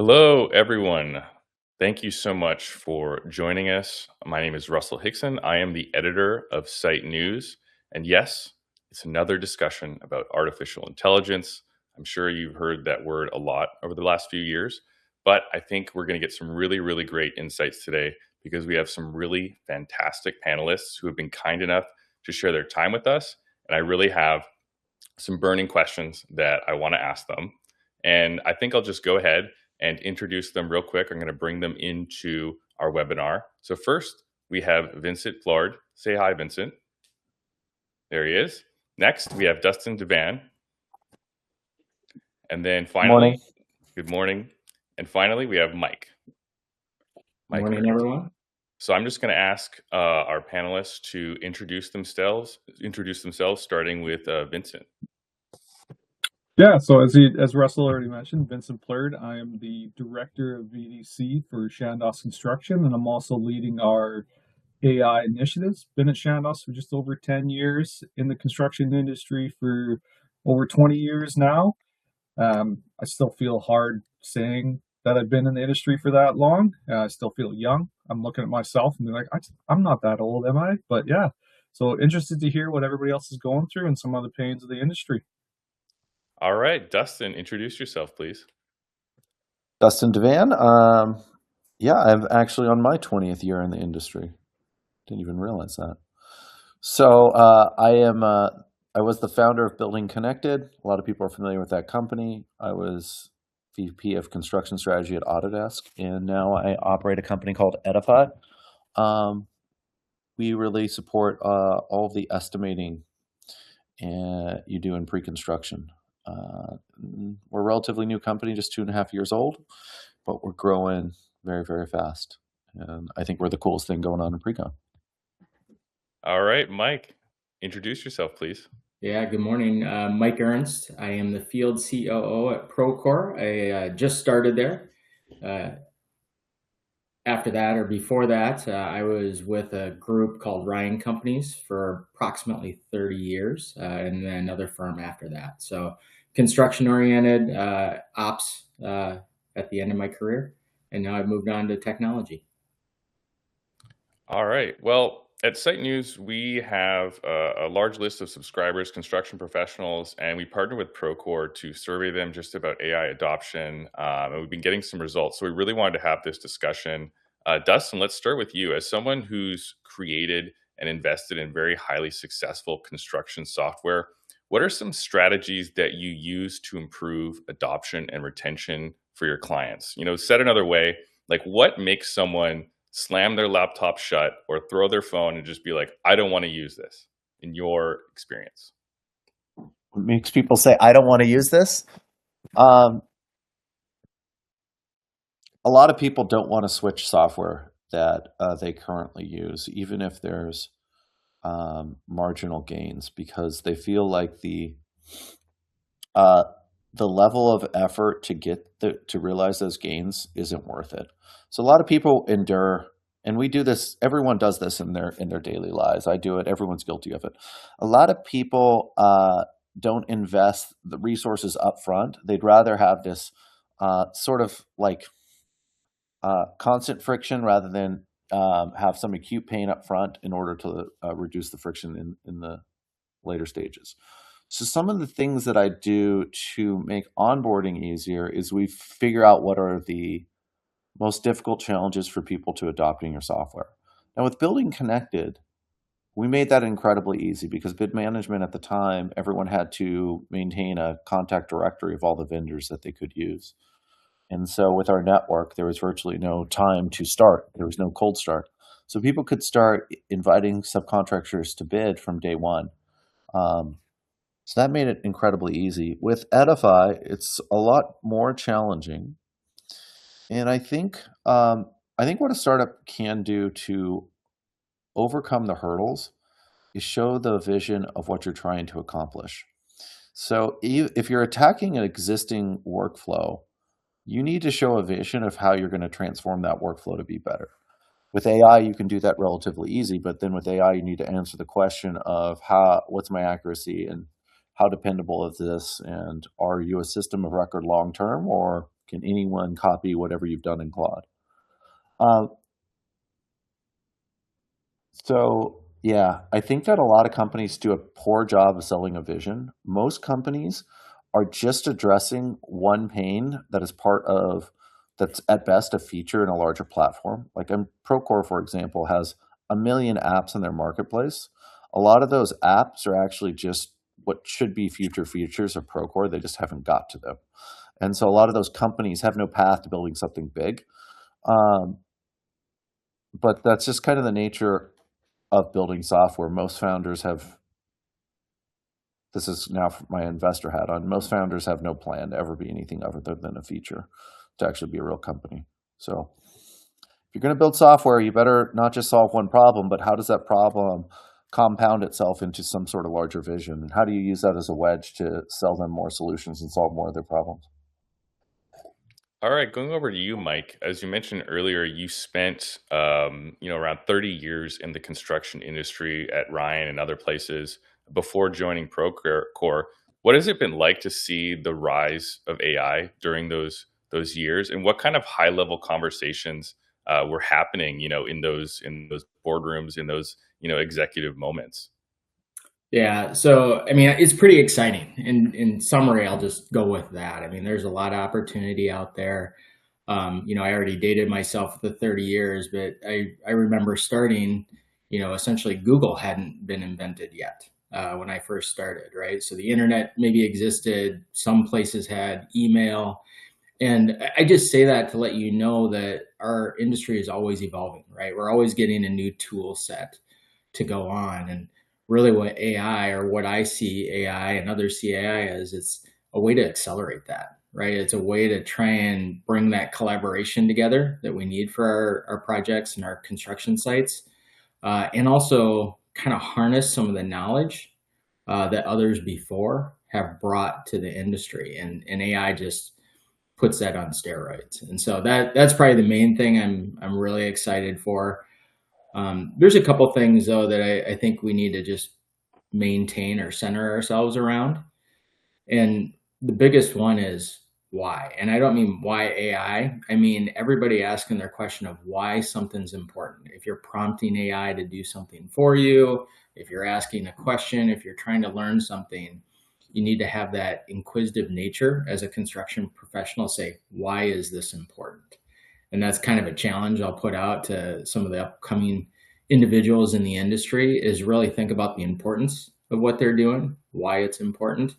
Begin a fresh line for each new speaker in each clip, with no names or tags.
Hello, everyone. Thank you so much for joining us. My name is Russell Hickson. I am the editor of Site News. And yes, it's another discussion about artificial intelligence. I'm sure you've heard that word a lot over the last few years, but I think we're going to get some really, really great insights today because we have some really fantastic panelists who have been kind enough to share their time with us. And I really have some burning questions that I want to ask them. And I think I'll just go ahead and introduce them real quick. I'm going to bring them into our webinar. So first, we have Vincent Flard. Say hi, Vincent. There he is. Next, we have Dustin Devan. And then finally, good morning. And finally, we have Mike.
Good morning, everyone.
So I'm just going to ask our panelists to introduce themselves, starting with Vincent.
Yeah, so as Russell already mentioned, Vincent Plurd, I am the director of VDC for Chandos Construction, and I'm also leading our AI initiatives. Been at Chandos for just over 10 years, in the construction industry for over 20 years now. I still feel hard saying that I've been in the industry for that long. I still feel young. I'm looking at myself and being like, I'm not that old, am I? But yeah, so interested to hear what everybody else is going through and some of the pains of the industry.
All right, Dustin, introduce yourself, please.
Dustin Devan. Yeah, I'm actually on my 20th year in the industry. Didn't even realize that. So I was the founder of Building Connected. A lot of people are familiar with that company. I was VP of Construction Strategy at Autodesk, and now I operate a company called Edify. We really support all of the estimating you do in pre-construction. We're a relatively new company, just 2.5 years old, but we're growing very, very fast. And I think we're the coolest thing going on in pre-con.
All right, Mike, introduce yourself, please.
Yeah, good morning. Mike Ernst. I am the field COO at Procore. I just started there. After that, or before that, I was with a group called Ryan Companies for approximately 30 years, and then another firm after that. So construction-oriented ops at the end of my career, and now I've moved on to technology.
All right. Well, at Site News, we have a large list of subscribers, construction professionals, and we partner with Procore to survey them just about AI adoption. And we've been getting some results. So we really wanted to have this discussion. Dustin, let's start with you. As someone who's created and invested in very highly successful construction software, what are some strategies that you use to improve adoption and retention for your clients? Said another way, like what makes someone slam their laptop shut or throw their phone and just be like, I don't want to use this, in your experience?
What makes people say, I don't want to use this? A lot of people don't want to switch software that they currently use, even if there's marginal gains, because they feel like the level of effort to get to realize those gains isn't worth it. So a lot of people endure, and we do this. Everyone does this in their daily lives. I do it. Everyone's guilty of it. A lot of people don't invest the resources up front. They'd rather have this sort of like constant friction rather than have some acute pain up front in order to reduce the friction in the later stages. So some of the things that I do to make onboarding easier is we figure out what are the most difficult challenges for people to adopting your software. Now with Building Connected, we made that incredibly easy because bid management at the time, everyone had to maintain a contact directory of all the vendors that they could use. And so with our network, there was virtually no time to start. There was no cold start. So people could start inviting subcontractors to bid from day one. So that made it incredibly easy. With Edify, it's a lot more challenging. And I think what a startup can do to overcome the hurdles is show the vision of what you're trying to accomplish. So if you're attacking an existing workflow, you need to show a vision of how you're going to transform that workflow to be better. With AI, you can do that relatively easy, but then with AI, you need to answer the question of what's my accuracy and how dependable is this, and are you a system of record long-term, or Can anyone copy whatever you've done in Claude? Uh, so yeah, I think that a lot of companies do a poor job of selling a vision. Most companies are just addressing one pain that is part of that's at best a feature in a larger platform. Like Procore, for example, has 1 million apps in their marketplace. A lot of those apps are actually just what should be future features of Procore. They just haven't got to them. And so a lot of those companies have no path to building something big. Um, but that's just kind of the nature of building software. Most founders have, this is now my investor hat on, most founders have no plan to ever be anything other than a feature to actually be a real company. So if you're going to build software, you better not just solve one problem, but how does that problem compound itself into some sort of larger vision? And how do you use that as a wedge to sell them more solutions and solve more of their problems?
All right, going over to you, Mike. As you mentioned earlier, you spent around 30 years in the construction industry at Ryan and other places before joining Procore. What has it been like to see the rise of AI during those years, and what kind of high level conversations were happening, in those boardrooms, in those executive moments?
Yeah, so I mean, it's pretty exciting. In summary, I'll just go with that. I mean, there's a lot of opportunity out there. I already dated myself with the 30 years, but I remember starting, essentially Google hadn't been invented yet when I first started, right? So the internet maybe existed, some places had email. And I just say that to let you know that our industry is always evolving, right? We're always getting a new tool set to go on. And really what AI, or what I see AI and others see AI as, it's a way to accelerate that, right? It's a way to try and bring that collaboration together that we need for our projects and our construction sites. And also kind of harness some of the knowledge that others before have brought to the industry. And AI just puts that on steroids. And so that's probably the main thing I'm really excited for. There's a couple things though that I think we need to just maintain or center ourselves around. And the biggest one is why. And I don't mean why AI. I mean everybody asking their question of why something's important. If you're prompting AI to do something for you, if you're asking a question, if you're trying to learn something, you need to have that inquisitive nature as a construction professional. Say, why is this important? And that's kind of a challenge I'll put out to some of the upcoming individuals in the industry, is really think about the importance of what they're doing, why it's important.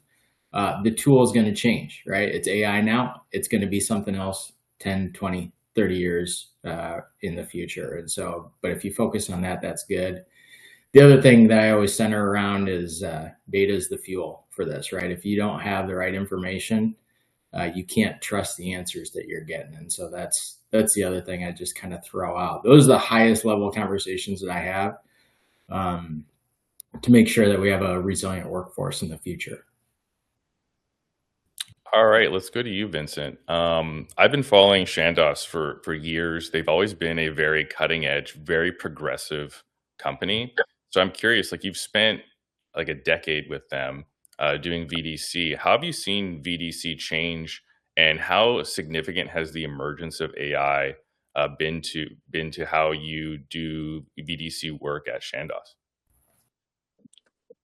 The tool is going to change, right? It's AI now. It's going to be something else 10, 20, 30 years in the future. And so, but if you focus on that, that's good. The other thing that I always center around is data is the fuel for this, right? If you don't have the right information, you can't trust the answers that you're getting. And so that's the other thing I just kind of throw out. Those are the highest level conversations that I have to make sure that we have a resilient workforce in the future.
All right, let's go to you, Vincent. I've been following Shandos for years. They've always been a very cutting edge, very progressive company. So I'm curious, like you've spent like a decade with them doing VDC. How have you seen VDC change, and how significant has the emergence of AI been to how you do VDC work at Shandos?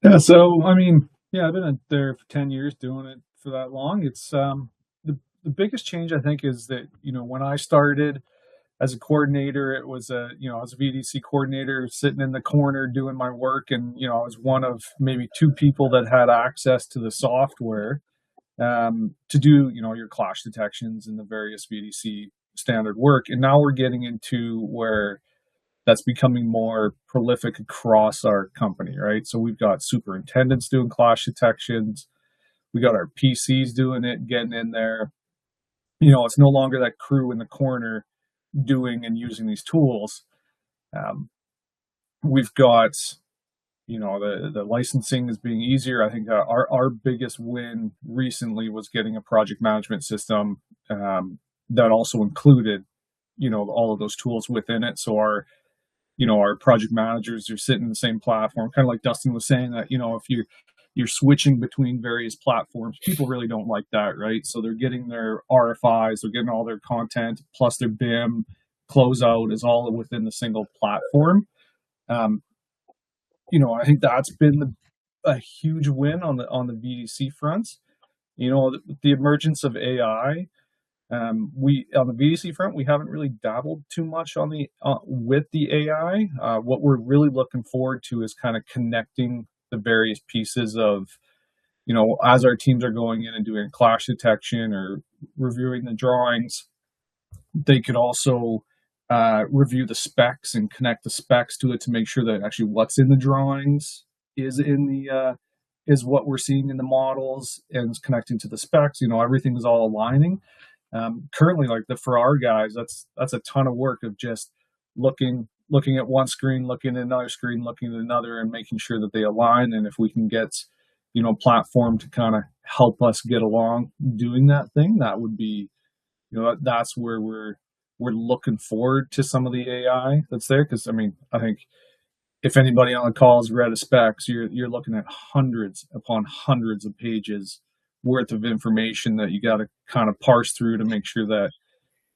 Yeah, so I mean, yeah, I've been there for 10 years doing it for that long. It's the biggest change I think is that, when I started as a coordinator, it was I was a VDC coordinator sitting in the corner doing my work, and I was one of maybe two people that had access to the software to do your clash detections and the various VDC standard work. And now we're getting into where that's becoming more prolific across our company, right? So we've got superintendents doing clash detections. We got our PCs doing it, getting in there. It's no longer that crew in the corner doing and using these tools. We've got, the licensing is being easier. I think our biggest win recently was getting a project management system that also included, all of those tools within it. So our project managers are sitting in the same platform, kind of like Dustin was saying, that, if you're switching between various platforms. People really don't like that, right? So they're getting their RFIs, they're getting all their content, plus their BIM closeout is all within the single platform. I think that's been a huge win on the VDC front. The emergence of AI. We on the VDC front, we haven't really dabbled too much on the with the AI. What we're really looking forward to is kind of connecting the various pieces of, as our teams are going in and doing clash detection or reviewing the drawings, they could also review the specs and connect the specs to it to make sure that actually what's in the drawings is is what we're seeing in the models and it's connecting to the specs. Everything is all aligning. Currently, for our guys, that's a ton of work of just looking at one screen, looking at another screen, looking at another, and making sure that they align. And if we can get, platform to kind of help us get along doing that thing, that would be, that's where we're looking forward to some of the AI that's there. Because I think if anybody on the call has read a specs, you're looking at hundreds upon hundreds of pages worth of information that you got to kind of parse through to make sure that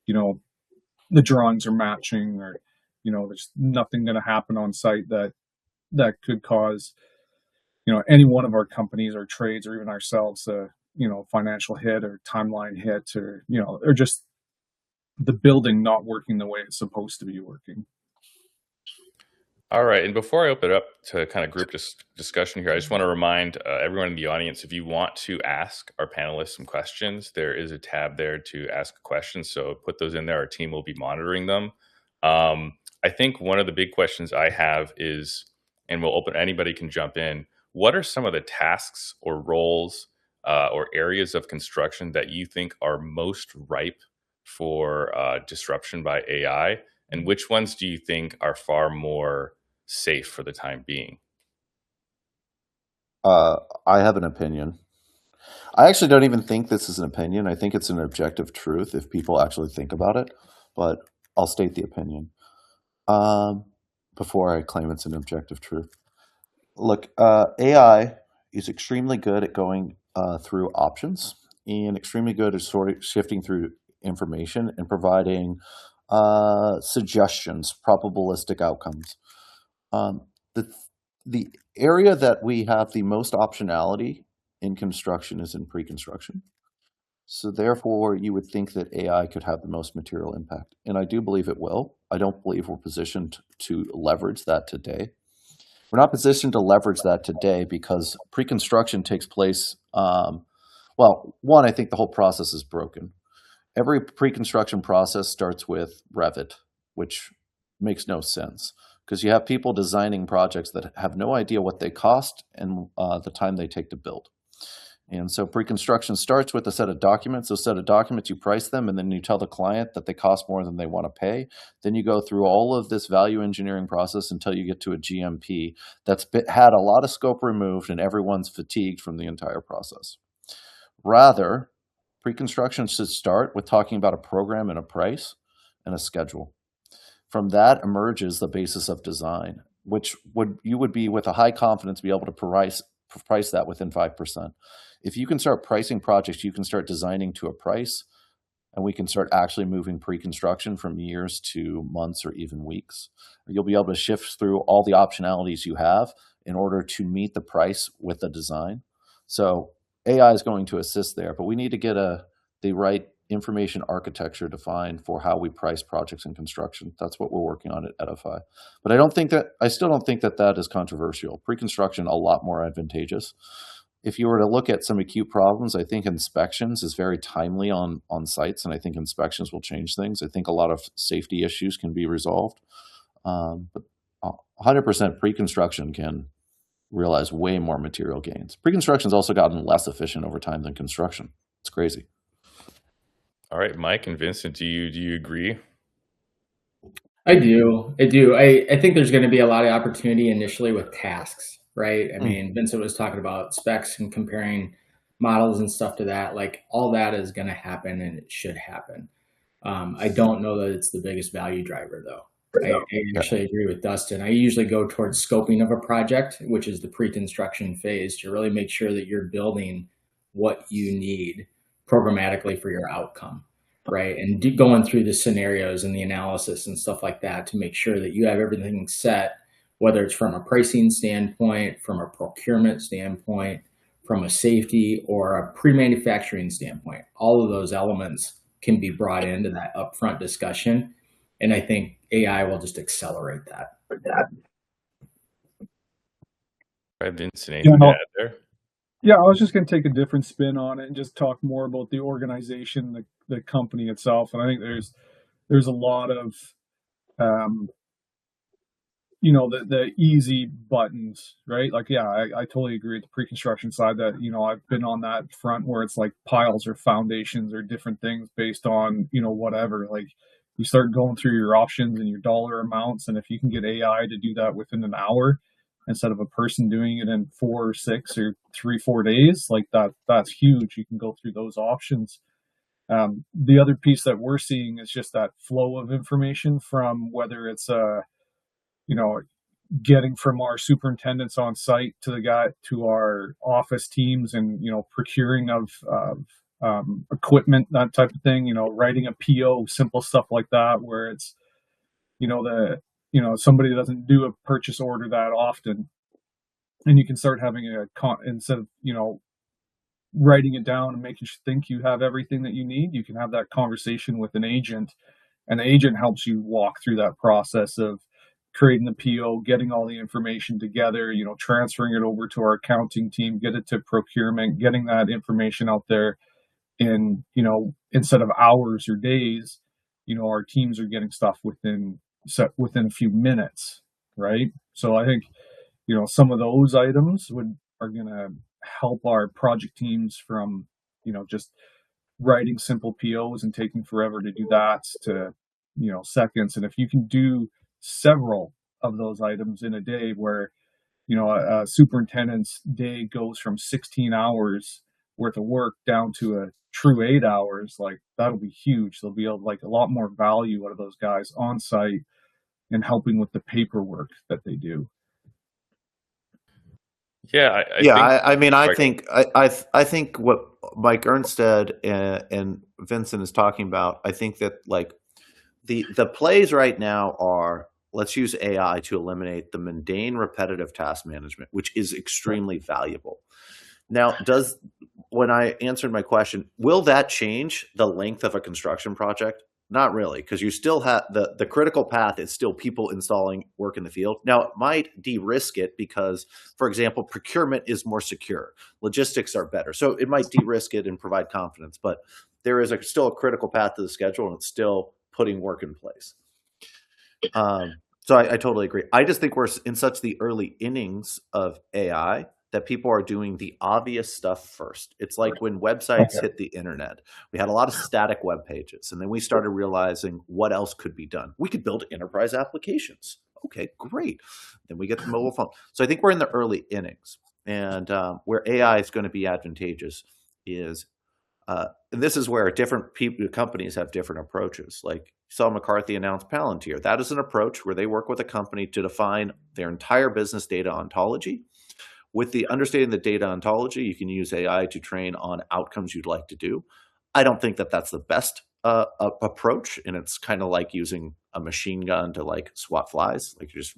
the drawings are matching, or there's nothing going to happen on site that could cause any one of our companies or trades or even ourselves a financial hit or timeline hit, or or just the building not working the way it's supposed to be working.
All right. And before I open it up to kind of group discussion here, I just want to remind everyone in the audience, if you want to ask our panelists some questions, there is a tab there to ask questions. So put those in there. Our team will be monitoring them. I think one of the big questions I have is, and we'll open, anybody can jump in, what are some of the tasks or roles or areas of construction that you think are most ripe for disruption by AI? And which ones do you think are far more safe for the time being?
I have an opinion. I actually don't even think this is an opinion. I think it's an objective truth if people actually think about it. But I'll state the opinion before I claim it's an objective truth. Look, AI is extremely good at going through options and extremely good at sort of shifting through information and providing suggestions, probabilistic outcomes. The area that we have the most optionality in construction is in pre-construction. So therefore, you would think that AI could have the most material impact. And I do believe it will. I don't believe we're positioned to leverage that today. We're not positioned to leverage that today because pre-construction takes place. One, I think the whole process is broken. Every pre-construction process starts with Revit, which makes no sense because you have people designing projects that have no idea what they cost and the time they take to build. And so pre-construction starts with a set of documents. Those set of documents, you price them, and then you tell the client that they cost more than they want to pay. Then you go through all of this value engineering process until you get to a GMP that's had a lot of scope removed, and everyone's fatigued from the entire process. Rather, pre-construction should start with talking about a program and a price and a schedule. From that emerges the basis of design, which you would be with a high confidence be able to price that within 5%. If you can start pricing projects, you can start designing to a price, and we can start actually moving pre-construction from years to months or even weeks. You'll be able to shift through all the optionalities you have in order to meet the price with the design. So AI is going to assist there, but we need to get the right information architecture defined for how we price projects in construction. That's what we're working on at Edify. But I still don't think that is controversial. Pre-construction, a lot more advantageous. If you were to look at some acute problems, I think inspections is very timely on sites, and I think inspections will change things. I think a lot of safety issues can be resolved. But 100% pre-construction can realize way more material gains. Pre-construction's also gotten less efficient over time than construction. It's crazy.
All right, Mike and Vincent, do you agree?
I do. I think there's going to be a lot of opportunity initially with tasks, right? I mean, Vincent was talking about specs and comparing models and stuff to that. Like all that is going to happen, and it should happen. I don't know that it's the biggest value driver though. I actually agree with Dustin. I usually go towards scoping of a project, which is the pre-construction phase, to really make sure that you're building what you need programmatically for your outcome, right? And going through the scenarios and the analysis and stuff like that to make sure that you have everything set, whether it's from a pricing standpoint, from a procurement standpoint, from a safety or a pre-manufacturing standpoint. All of those elements can be brought into that upfront discussion. And I think AI will just accelerate that.
Right, Vincent,
Yeah,
anything to
no,
add there?
yeah, I was just going to take a different spin on it and just talk more about the organization, the company itself. And I think there's a lot of um, the easy buttons, right? Like, yeah, I totally agree with the pre-construction side that, I've been on that front where it's like piles or foundations or different things based on, whatever. Like you start going through your options and your dollar amounts. And if you can get AI to do that within an hour instead of a person doing it in 4 or 6 or 3, 4 days, like that's huge. You can go through those options. The other piece that we're seeing is just that flow of information from whether it's you know, getting from our superintendents on site to the guy to our office teams and procuring of equipment, that type of thing, writing a PO, simple stuff like that, where it's the somebody doesn't do a purchase order that often, and you can start having instead of writing it down and making you think you have everything that you need, you can have that conversation with an agent, and the agent helps you walk through that process of creating the PO, getting all the information together, transferring it over to our accounting team, get it to procurement, getting that information out there in, instead of hours or days, our teams are getting stuff within a few minutes, right? So I think, some of those items are going to help our project teams from, just writing simple POs and taking forever to do that to, seconds. And if you can do several of those items in a day where, a superintendent's day goes from 16 hours worth of work down to a true 8 hours, like that'll be huge. There'll be like a lot more value out of those guys on site and helping with the paperwork that they do.
Yeah, I
Yeah,
think.
I mean,
Sorry,
I think what Mike Ernstead and Vincent is talking about, I think that like the plays right now are, let's use AI to eliminate the mundane, repetitive task management, which is extremely valuable. Now, when I answered my question, will that change the length of a construction project? Not really, because you still have the critical path is still people installing work in the field. Now, it might de-risk it because, for example, procurement is more secure. Logistics are better. So it might de-risk it and provide confidence, but there is still a critical path to the schedule, and it's still putting work in place. So I totally agree. I just think we're in such the early innings of AI that people are doing the obvious stuff first. It's like when websites hit the internet. We had a lot of static web pages, and then we started realizing what else could be done. We could build enterprise applications. Okay, great. Then we get the mobile phone. So I think we're in the early innings, and where AI is going to be advantageous is, and this is where different companies have different approaches. Like you saw McCarthy announce Palantir. That is an approach where they work with a company to define their entire business data ontology. With the understanding the data ontology, you can use AI to train on outcomes you'd like to do. I don't think that that's the best approach, and it's kind of like using a machine gun to like swat flies, like you just.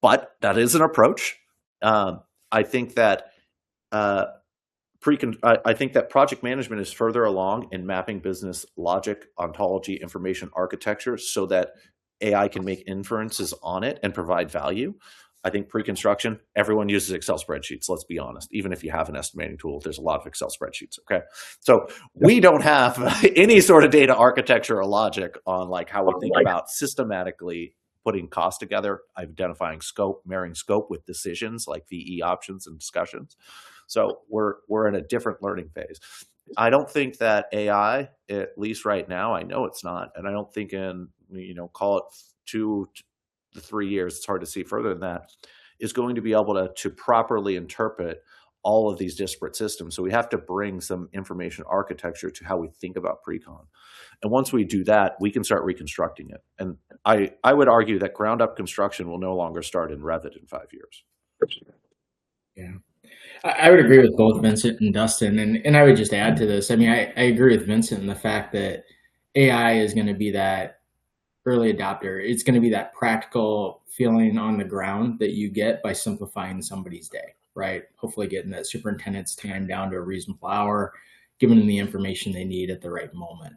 But that is an approach. I think that I think that project management is further along in mapping business logic, ontology, information architecture, so that AI can make inferences on it and provide value. I think pre-construction, everyone uses Excel spreadsheets. Let's be honest. Even if you have an estimating tool, there's a lot of Excel spreadsheets. Okay, so we don't have any sort of data architecture or logic on like how we think about systematically putting costs together, identifying scope, marrying scope with decisions like VE options and discussions. So we're in a different learning phase. I don't think that AI, at least right now, I know it's not, and I don't think in call it 2 to 3 years, it's hard to see further than that, is going to be able to properly interpret all of these disparate systems. So we have to bring some information architecture to how we think about pre-con. And once we do that, we can start reconstructing it. And I would argue that ground up construction will no longer start in Revit in 5 years.
Yeah. I would agree with both Vincent and Dustin. And I would just add to this. I mean, I agree with Vincent in the fact that AI is going to be that early adopter. It's going to be that practical feeling on the ground that you get by simplifying somebody's day, right? Hopefully getting that superintendent's time down to a reasonable hour, giving them the information they need at the right moment.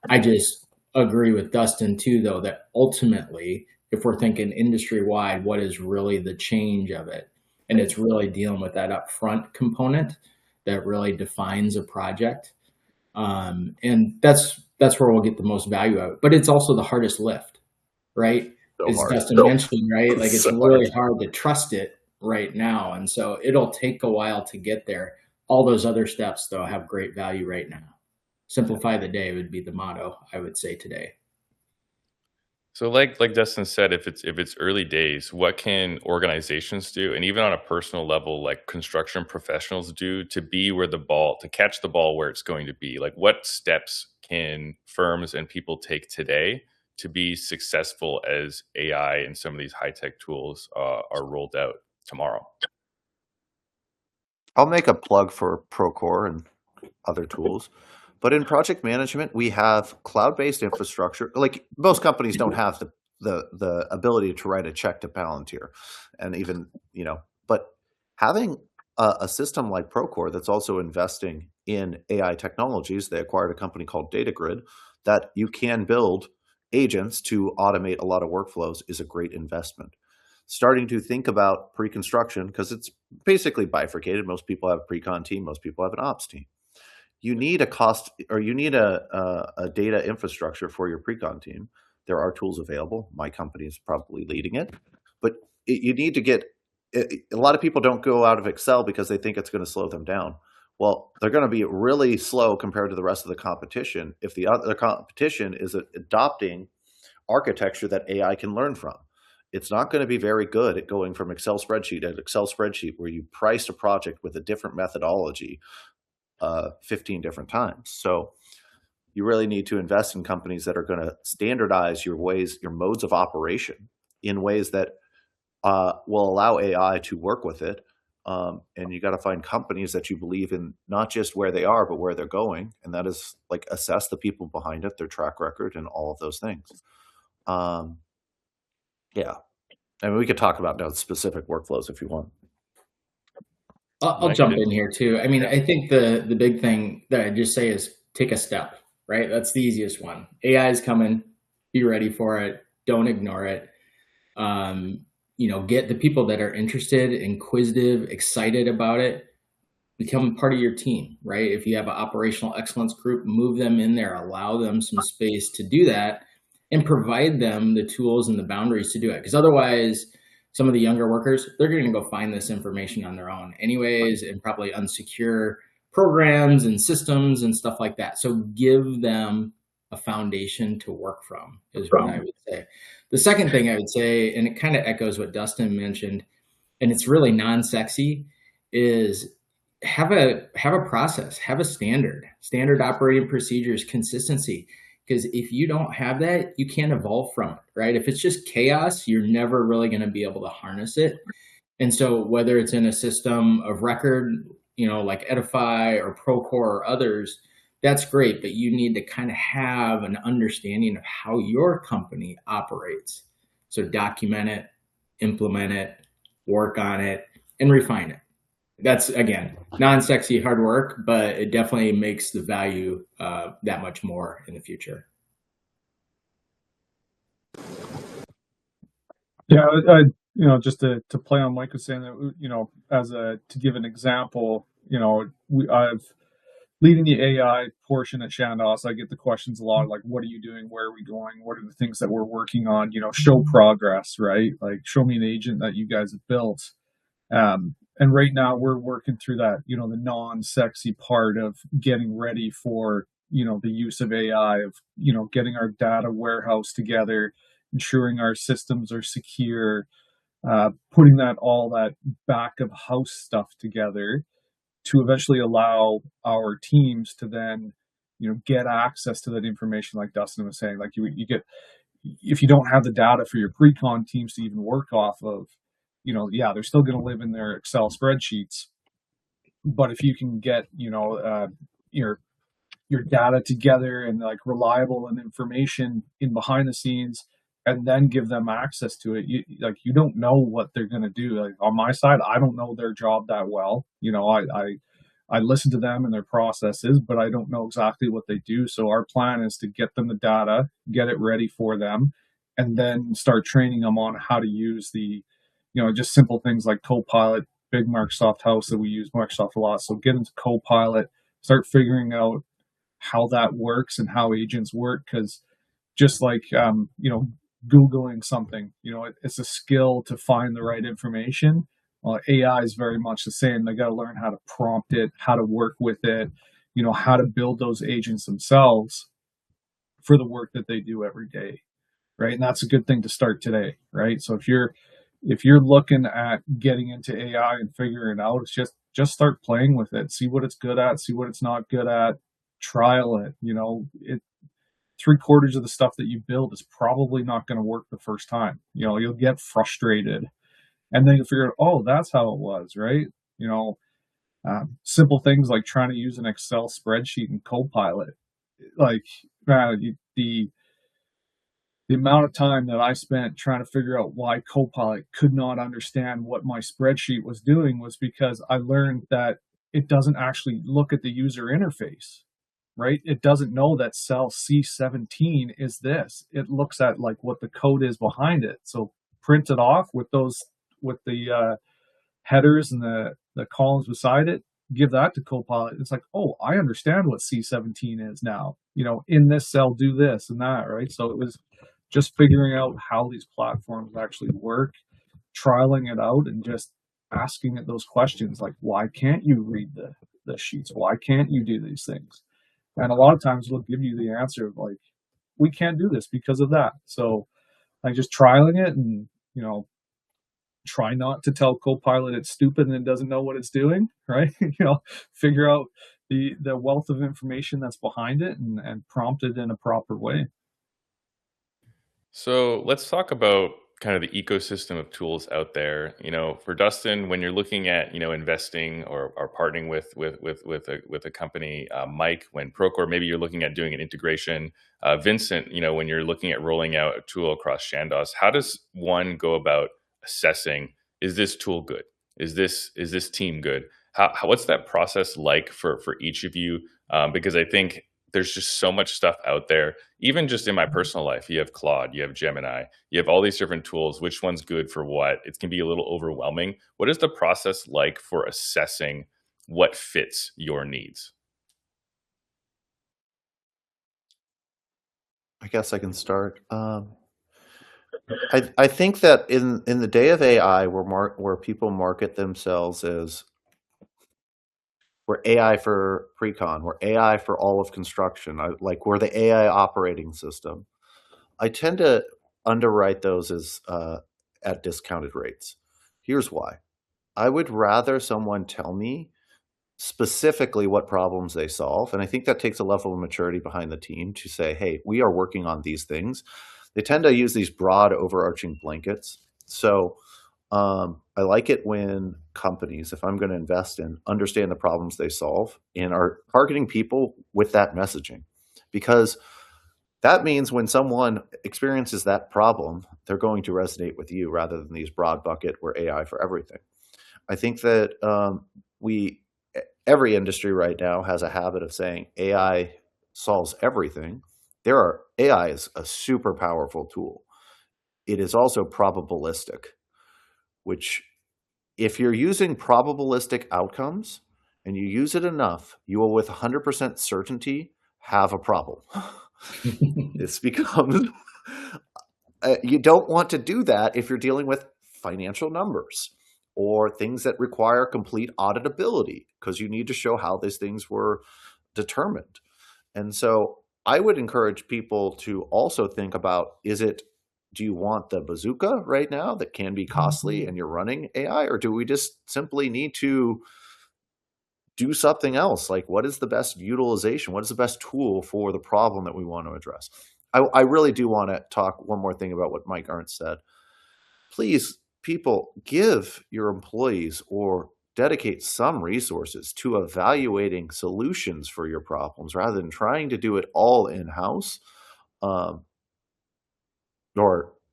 I just agree with Dustin too, though, that ultimately, if we're thinking industry wide, what is really the change of it? And it's really dealing with that upfront component that really defines a project. And that's where we'll get the most value out of it. But it's also the hardest lift, right?
So
As
hard.
Dustin mentioned, right? Like it's
So
really hard to trust it right now. And so it'll take a while to get there. All those other steps, though, have great value right now. Simplify the day would be the motto, I would say, today.
So like Dustin said, if it's early days, what can organizations do, and even on a personal level, like construction professionals do, to be where to catch the ball where it's going to be? Like, what steps can firms and people take today to be successful as AI and some of these high tech tools are rolled out tomorrow?
I'll make a plug for Procore and other tools. But in project management, we have cloud-based infrastructure. Like most companies don't have the ability to write a check to Palantir, and even but having a system like Procore that's also investing in AI technologies, they acquired a company called DataGrid that you can build agents to automate a lot of workflows is a great investment. Starting to think about pre-construction, because it's basically bifurcated. Most people have a pre-con team, most people have an ops team. You need a data infrastructure for your pre-con team. There are tools available. My company is probably leading it, but you need to get. A lot of people don't go out of Excel because they think it's going to slow them down. Well, they're going to be really slow compared to the rest of the competition if the other competition is adopting architecture that AI can learn from. It's not going to be very good at going from Excel spreadsheet to Excel spreadsheet where you priced a project with a different methodology 15 different times. So you really need to invest in companies that are going to standardize your modes of operation in ways that will allow AI to work with it. And you got to find companies that you believe in, not just where they are, but where they're going. And that is like assess the people behind it, their track record, and all of those things. Yeah. I mean, we could talk about specific workflows if you want.
I'll jump in here too. I mean, I think the big thing that I just say is take a step, right? That's the easiest one. AI is coming. Be ready for it. Don't ignore it. Get the people that are interested, inquisitive, excited about it, become part of your team, right? If you have an operational excellence group, move them in there, allow them some space to do that, and provide them the tools and the boundaries to do it. Because otherwise, some of the younger workers, they're going to go find this information on their own anyways, and probably unsecure programs and systems and stuff like that. So give them a foundation to work from is what I would say. The second thing I would say, and it kind of echoes what Dustin mentioned, and it's really non-sexy, is have a process, have a standard operating procedures, consistency. Because if you don't have that, you can't evolve from it, right? If it's just chaos, you're never really going to be able to harness it. And so whether it's in a system of record, like Edify or Procore or others, that's great. But you need to kind of have an understanding of how your company operates. So document it, implement it, work on it, and refine it. That's, again, non-sexy hard work, but it definitely makes the value that much more in the future.
Yeah, just to play on Mike was saying that, to give an example, I've leading the AI portion at Chandos, I get the questions a lot, like, what are you doing? Where are we going? What are the things that we're working on? Show progress, right? Like, show me an agent that you guys have built. And right now we're working through that, the non-sexy part of getting ready for, the use of AI, of, getting our data warehouse together, ensuring our systems are secure, putting all that back of house stuff together. to eventually allow our teams to then, get access to that information, like Dustin was saying. Like you get, if you don't have the data for your pre-con teams to even work off of, yeah, they're still going to live in their Excel spreadsheets. But if you can get, your data together and like reliable and information in behind the scenes, and then give them access to it, you don't know what they're going to do. Like on my side, I don't know their job that well. I listen to them and their processes, but I don't know exactly what they do. So our plan is to get them the data, get it ready for them, and then start training them on how to use the, just simple things like Copilot, big Microsoft house that we use Microsoft a lot. So get into Copilot, start figuring out how that works and how agents work. Because just like, Googling something, it's a skill to find the right information. AI is very much the same. They got to learn how to prompt it, how to work with it, how to build those agents themselves for the work that they do every day, right? And that's a good thing to start today, right? So if you're looking at getting into AI and figuring it out, it's just start playing with it, see what it's good at, see what it's not good at, trial it. It 3/4 of the stuff that you build is probably not going to work the first time. You'll get frustrated, and then you figure out, oh, that's how it was, right? Simple things like trying to use an Excel spreadsheet in Copilot. Like, the amount of time that I spent trying to figure out why Copilot could not understand what my spreadsheet was doing was because I learned that it doesn't actually look at the user interface, right? It doesn't know that cell C17 is this. It looks at like what the code is behind it. So print it off with the headers and the columns beside it, give that to Copilot. It's like, oh, I understand what C17 is now. In this cell, do this and that, right? So it was just figuring out how these platforms actually work, trialing it out, and just asking it those questions like, why can't you read the sheets? Why can't you do these things? And a lot of times we'll give you the answer of like, we can't do this because of that. So like just trialing it and, try not to tell Copilot it's stupid and it doesn't know what it's doing, right? Figure out the wealth of information that's behind it and prompt it in a proper way.
So let's talk about kind of the ecosystem of tools out there. For Dustin, when you're looking at investing or partnering with a company, Mike, when Procore, maybe you're looking at doing an integration. Vincent, when you're looking at rolling out a tool across Shandos, how does one go about assessing, is this tool good? Is this team good? What's that process like for each of you? Because I think there's just so much stuff out there. Even just in my personal life, you have Claude, you have Gemini, you have all these different tools. Which one's good for what? It can be a little overwhelming. What is the process like for assessing what fits your needs?
I guess I can start. I think that in the day of AI, where people market themselves as we're AI for pre-con, we're AI for all of construction, we're the AI operating system. I tend to underwrite those as at discounted rates. Here's why. I would rather someone tell me specifically what problems they solve. And I think that takes a level of maturity behind the team to say, hey, we are working on these things. They tend to use these broad overarching blankets. So I like it when companies, if I'm going to invest in, understand the problems they solve and are targeting people with that messaging. Because that means when someone experiences that problem, they're going to resonate with you rather than these broad bucket, we're AI for everything. I think that every industry right now has a habit of saying AI solves everything. AI is a super powerful tool. It is also probabilistic, which if you're using probabilistic outcomes and you use it enough, you will with 100% certainty have a problem. It's become, you don't want to do that if you're dealing with financial numbers or things that require complete auditability because you need to show how these things were determined. And so I would encourage people to also think about, do you want the bazooka right now that can be costly and you're running AI, or do we just simply need to do something else. Like, what is the best utilization? What is the best tool for the problem that we want to address? I really do want to talk one more thing about what Mike Arndt said. Please, people, give your employees or dedicate some resources to evaluating solutions for your problems rather than trying to do it all in-house. Or,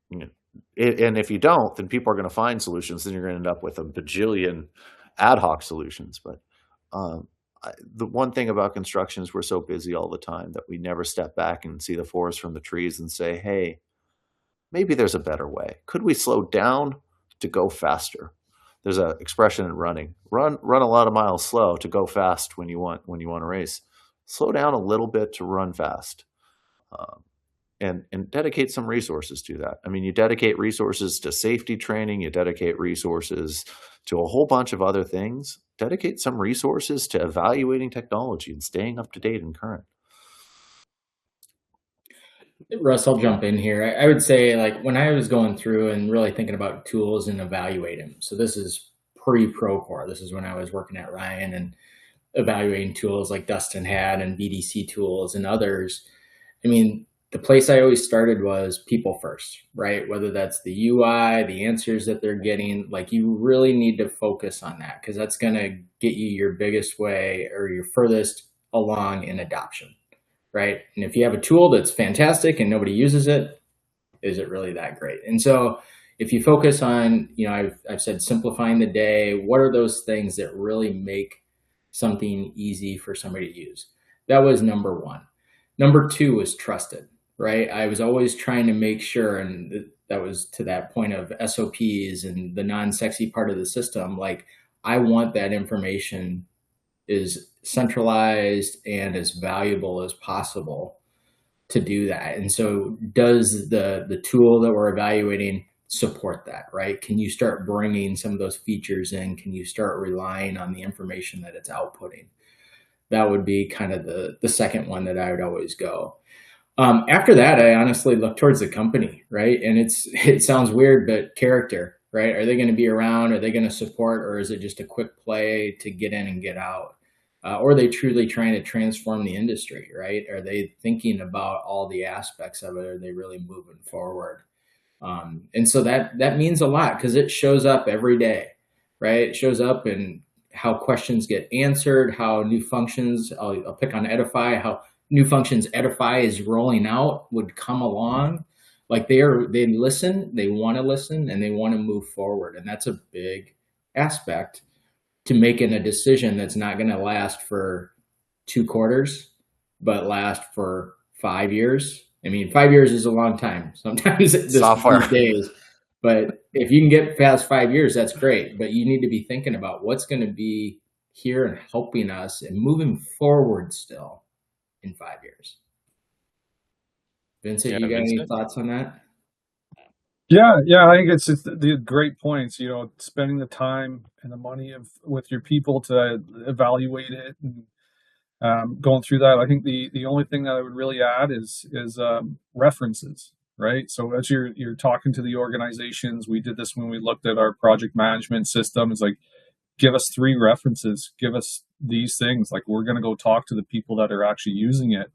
you know, and if you don't, then people are going to find solutions. Then you're going to end up with a bajillion ad hoc solutions. But the one thing about construction is we're so busy all the time that we never step back and see the forest from the trees and say, hey, maybe there's a better way. Could we slow down to go faster? There's an expression in running: run a lot of miles slow to go fast when you want to race. Slow down a little bit to run fast, and dedicate some resources to that. I mean, you dedicate resources to safety training, you dedicate resources to a whole bunch of other things. Dedicate some resources to evaluating technology and staying up to date and current.
Russ, I'll jump in here. I would say, like, when I was going through and really thinking about tools and evaluating, so this is pre-Procore. This is when I was working at Ryan and evaluating tools like Dustin had and BDC tools and others. I mean, the place I always started was people first, right? Whether that's the UI, the answers that they're getting, like, you really need to focus on that because that's going to get you your biggest way or your furthest along in adoption. Right. And if you have a tool that's fantastic and nobody uses it, is it really that great? And so if you focus on, you know, I've said simplifying the day, what are those things that really make something easy for somebody to use? That was number one. Number two was trusted, right? I was always trying to make sure, and that was to that point of SOPs and the non-sexy part of the system. Like, I want that information is centralized and as valuable as possible to do that. And so does the tool that we're evaluating support that, right? Can you start bringing some of those features in? Can you start relying on the information that it's outputting? That would be kind of the second one that I would always go. After that, I honestly look towards the company, right? And it sounds weird, but character, right? Are they going to be around? Are they going to support? Or is it just a quick play to get in and get out? Or are they truly trying to transform the industry, right? Are they thinking about all the aspects of it? Are they really moving forward? And so that means a lot because it shows up every day, right? It shows up in how questions get answered, how new functions, I'll pick on Edify, how new functions Edify is rolling out would come along. Like they listen, they want to listen, and they want to move forward. And that's a big aspect to making a decision that's not going to last for 2 quarters, but last for 5 years. I mean, 5 years is a long time. Sometimes these days, but if you can get past 5 years, that's great. But you need to be thinking about what's going to be here and helping us and moving forward still in 5 years. Vincent, you got any thoughts on that?
Yeah, I think it's the great points. You know, spending the time and the money with your people to evaluate it and going through that. I think the only thing that I would really add is references, right? So as you're talking to the organizations, we did this when we looked at our project management system. It's like, give us 3 references, give us these things. Like, we're going to go talk to the people that are actually using it.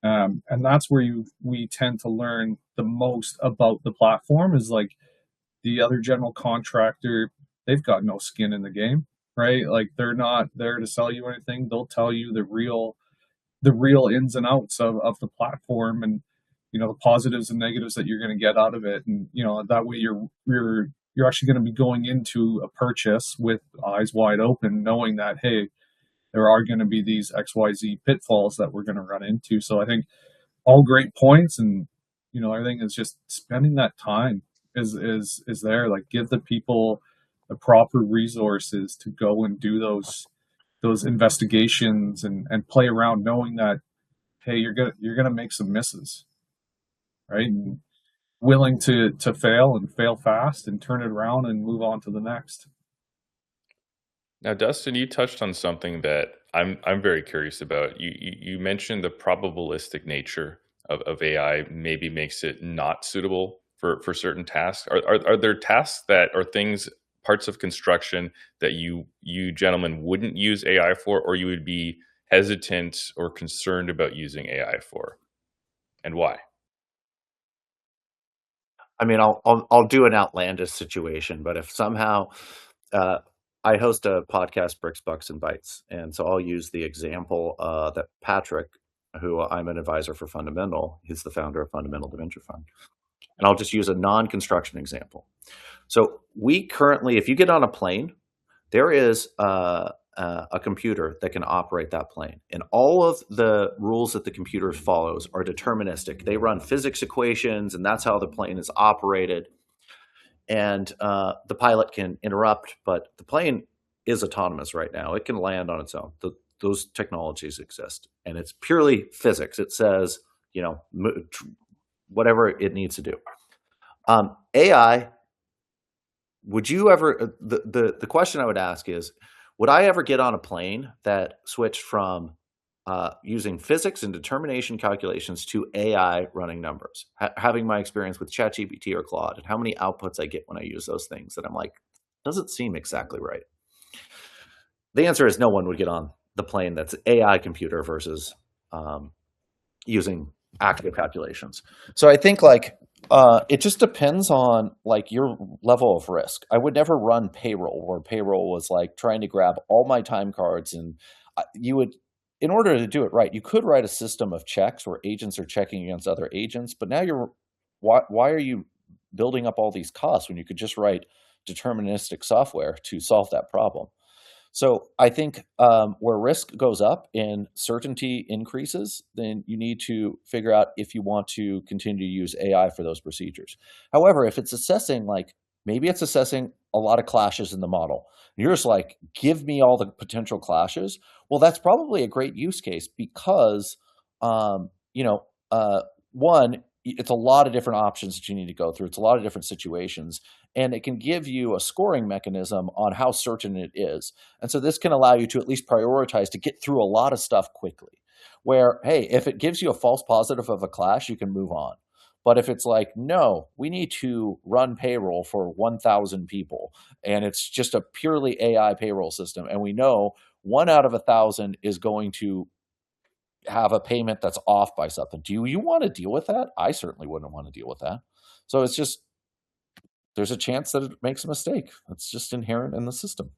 And that's where we tend to learn the most about the platform is like the other general contractor, they've got no skin in the game, right? Like, they're not there to sell you anything. They'll tell you the real ins and outs of the platform and, you know, the positives and negatives that you're going to get out of it. And, you know, that way you're actually going to be going into a purchase with eyes wide open, knowing that, hey, there are going to be these XYZ pitfalls that we're going to run into. So I think all great points, and, you know, everything is just spending that time is there. Like, give the people the proper resources to go and do those investigations and play around, knowing that, hey, you're gonna make some misses, right? And willing to fail and fail fast and turn it around and move on to the next.
Now, Dustin, you touched on something that I'm very curious about. You mentioned the probabilistic nature of AI maybe makes it not suitable for certain tasks. Are there tasks that are things parts of construction that you gentlemen wouldn't use AI for, or you would be hesitant or concerned about using AI for, and why?
I mean, I'll do an outlandish situation, but if somehow I host a podcast, Bricks, Bucks, and Bytes, and so I'll use the example that Patrick, who I'm an advisor for Fundamental, he's the founder of Fundamental Venture Fund, and I'll just use a non-construction example. So we currently, if you get on a plane, there is a computer that can operate that plane. And all of the rules that the computer follows are deterministic. They run physics equations, and that's how the plane is operated. And the pilot can interrupt, but the plane is autonomous right now. It can land on its own. Those technologies exist. And it's purely physics. It says, whatever it needs to do. AI, would you ever, the question I would ask is, would I ever get on a plane that switched from using physics and determination calculations to AI running numbers? Having my experience with ChatGPT or Claude, and how many outputs I get when I use those things that I'm like, doesn't seem exactly right. The answer is no one would get on the plane that's AI computer versus using actual calculations. So I think it just depends on your level of risk. I would never run payroll, where payroll was trying to grab all my time cards, and you would, in order to do it right, you could write a system of checks where agents are checking against other agents. But now why are you building up all these costs when you could just write deterministic software to solve that problem? So I think where risk goes up and certainty increases, then you need to figure out if you want to continue to use AI for those procedures. However, if it's assessing, maybe it's assessing a lot of clashes in the model, and you're just give me all the potential clashes. Well, that's probably a great use case because, one, it's a lot of different options that you need to go through. It's a lot of different situations, and it can give you a scoring mechanism on how certain it is. And so this can allow you to at least prioritize to get through a lot of stuff quickly, where, hey, if it gives you a false positive of a clash, you can move on. But if it's no, we need to run payroll for 1,000 people, and it's just a purely AI payroll system, and we know 1 out of 1,000 is going to have a payment that's off by something. Do you want to deal with that? I certainly wouldn't want to deal with that. So it's just, there's a chance that it makes a mistake. It's just inherent in the system.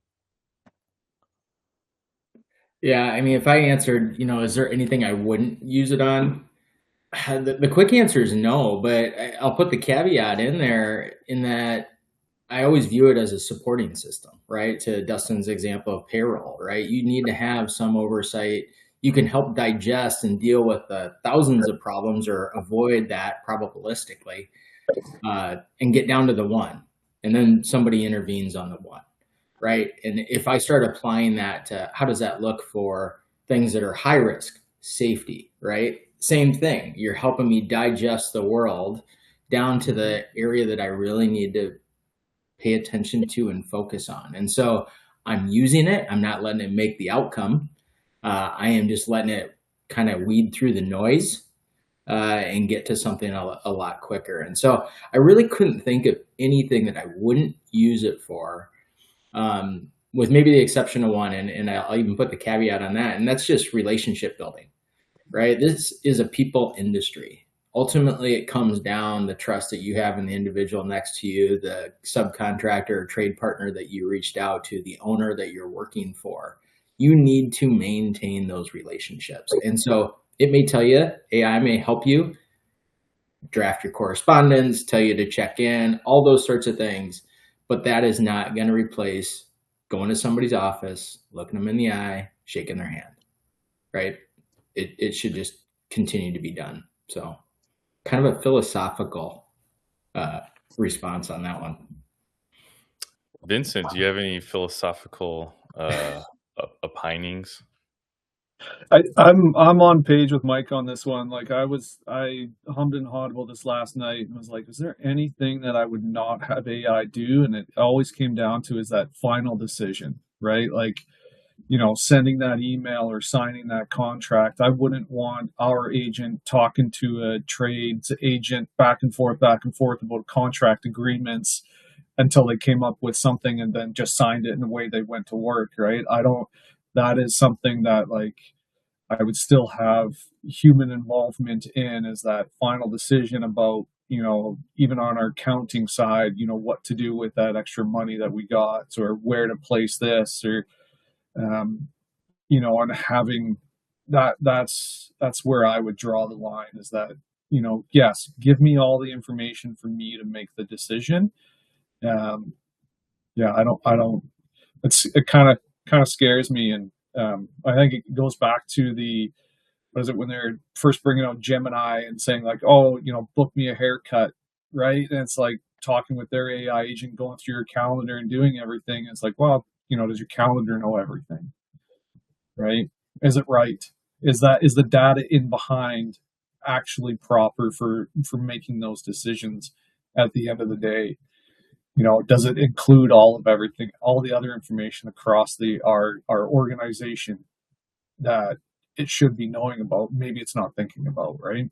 Yeah, I mean, if I answered, is there anything I wouldn't use it on? The quick answer is no, but I'll put the caveat in there in that I always view it as a supporting system, right? To Dustin's example of payroll, right? You need to have some oversight. You can help digest and deal with thousands of problems or avoid that probabilistically and get down to the one. And then somebody intervenes on the one, right? And if I start applying that to how does that look for things that are high risk, safety, right? Same thing. You're helping me digest the world down to the area that I really need to pay attention to and focus on. And so I'm using it. I'm not letting it make the outcome. I am just letting it kind of weed through the noise and get to something a lot quicker. And so I really couldn't think of anything that I wouldn't use it for, with maybe the exception of one. And I'll even put the caveat on that. And that's just relationship building, right? This is a people industry. Ultimately, it comes down the trust that you have in the individual next to you, the subcontractor or trade partner that you reached out to, the owner that you're working for. You need to maintain those relationships. And so it may tell you, AI may help you draft your correspondence, tell you to check in, all those sorts of things. But that is not going to replace going to somebody's office, looking them in the eye, shaking their hand, right? It should just continue to be done. So kind of a philosophical response on that one.
Vincent, do you have any philosophical opinings?
I'm on page with Mike on this one. I hummed and hawed this last night and was like, is there anything that I would not have AI do? And it always came down to is that final decision, right? Sending that email or signing that contract. I wouldn't want our agent talking to a trades agent back and forth about contract agreements until they came up with something and then just signed it in the way they went to work, right? I don't, that is something that like I would still have human involvement in, is that final decision about, even on our accounting side, what to do with that extra money that we got, or where to place this, or, um, on having that's where I would draw the line, is that, yes, give me all the information for me to make the decision. Um, yeah, I don't, it kind of scares me. And I think it goes back to the, what is it, when they're first bringing out Gemini and saying like, oh, book me a haircut, right? And it's like talking with their AI agent, going through your calendar and doing everything. It's like, well, does your calendar know everything, right? Is it right? Is the data in behind actually proper for making those decisions at the end of the day? Does it include all of everything, all the other information across our organization that it should be knowing about? Maybe it's not thinking about, right?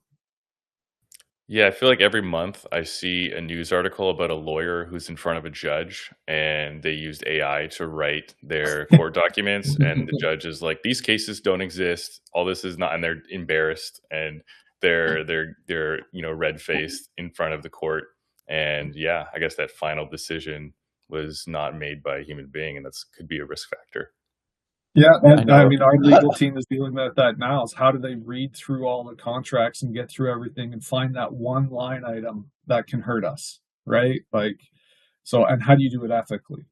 Yeah, I feel like every month I see a news article about a lawyer who's in front of a judge and they used AI to write their court documents, and the judge is like, these cases don't exist. All this is not, and they're embarrassed and they're red-faced in front of the court. And yeah, I guess that final decision was not made by a human being, and that's could be a risk factor.
Yeah,
I
and I
know.
mean, our legal team is dealing with that now. Is how do they read through all the contracts and get through everything and find that one line item that can hurt us, right? Like, so, and how do you do it ethically?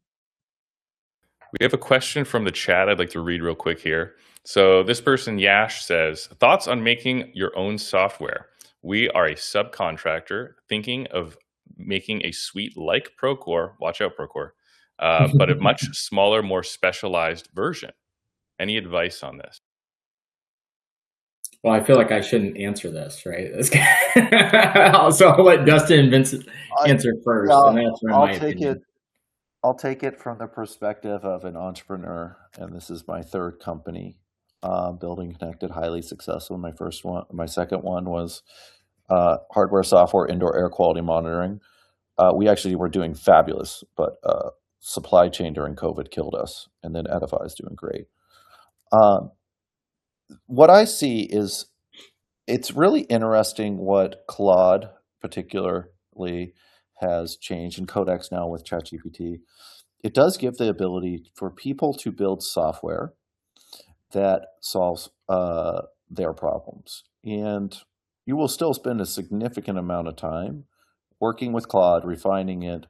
We have a question from the chat I'd like to read real quick here. So this person, Yash, says, thoughts on making your own software? We are a subcontractor thinking of making a suite like Procore, watch out Procore, but a much smaller, more specialized version. Any advice on this?
Well, I feel like I shouldn't answer this, right? So I'll let Dustin and Vincent answer first, and that's where my opinion.
I'll take it from the perspective of an entrepreneur, and this is my third company, building connected, highly successful. My second one was hardware, software, indoor air quality monitoring. We actually were doing fabulous, but supply chain during COVID killed us, and then Edify is doing great. What I see is it's really interesting what Claude particularly has changed, and Codex now with ChatGPT. It does give the ability for people to build software that solves their problems. And you will still spend a significant amount of time working with Claude, refining it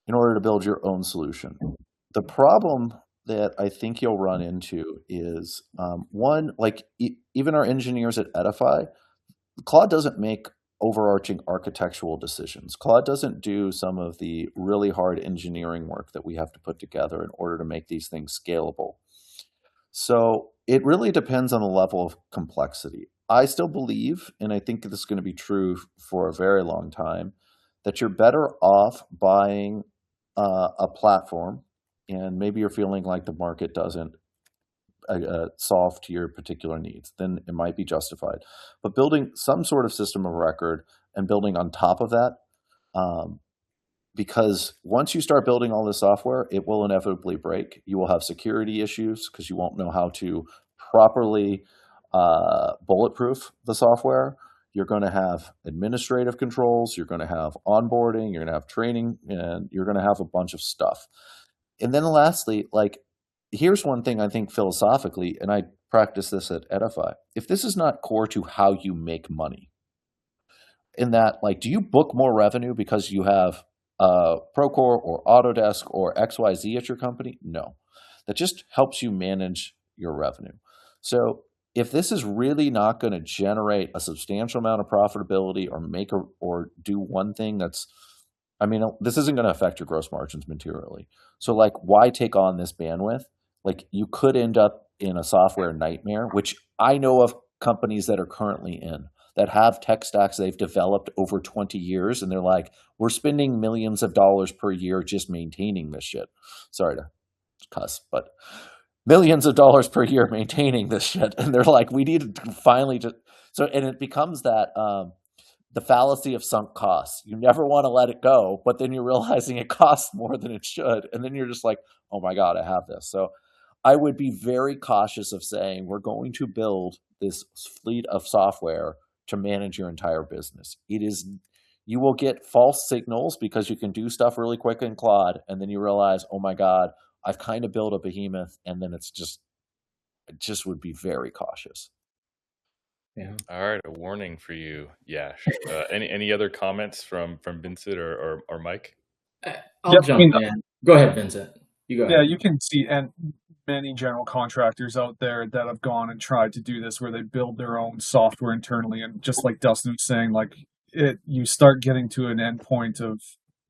in order to build your own solution. The problem that I think you'll run into is one, like even our engineers at Edify, Claude doesn't make overarching architectural decisions. Claude doesn't do some of the really hard engineering work that we have to put together in order to make these things scalable. So it really depends on the level of complexity. I still believe, and I think this is going to be true for a very long time, that you're better off buying a platform, and maybe you're feeling like the market doesn't solve to your particular needs, then it might be justified. But building some sort of system of record and building on top of that, because once you start building all this software, it will inevitably break. You will have security issues because you won't know how to properly bulletproof the software. You're going to have administrative controls. You're going to have onboarding. You're going to have training, and you're going to have a bunch of stuff. And then lastly, like, here's one thing I think philosophically, and I practice this at Edify. If this is not core to how you make money, in that, like, do you book more revenue because you have Procore or Autodesk or XYZ at your company? No. That just helps you manage your revenue. So if this is really not going to generate a substantial amount of profitability or do one thing that's, I mean, this isn't going to affect your gross margins materially. So like, why take on this bandwidth? Like, you could end up in a software nightmare, which I know of companies that are currently in, that have tech stacks they've developed over 20 years. And they're like, we're spending millions of dollars per year just maintaining this shit. Sorry to cuss, but millions of dollars per year maintaining this shit. And they're like, we need to finally just, so, and it becomes that, the fallacy of sunk costs. You never want to let it go, but then you're realizing it costs more than it should. And then you're just like, oh my God, I have this. So I would be very cautious of saying we're going to build this fleet of software to manage your entire business. You will get false signals because you can do stuff really quick in Claude, and then you realize, oh my God, I've kind of built a behemoth, and then it just would be very cautious.
Yeah.
All right, a warning for you, Yash. Any other comments from Vincent or Mike?
I'll
Yep,
jump in. Go ahead, Vincent. You go ahead.
Yeah, you can see and many general contractors out there that have gone and tried to do this where they build their own software internally, and just like Dustin was saying, like you start getting to an end point of,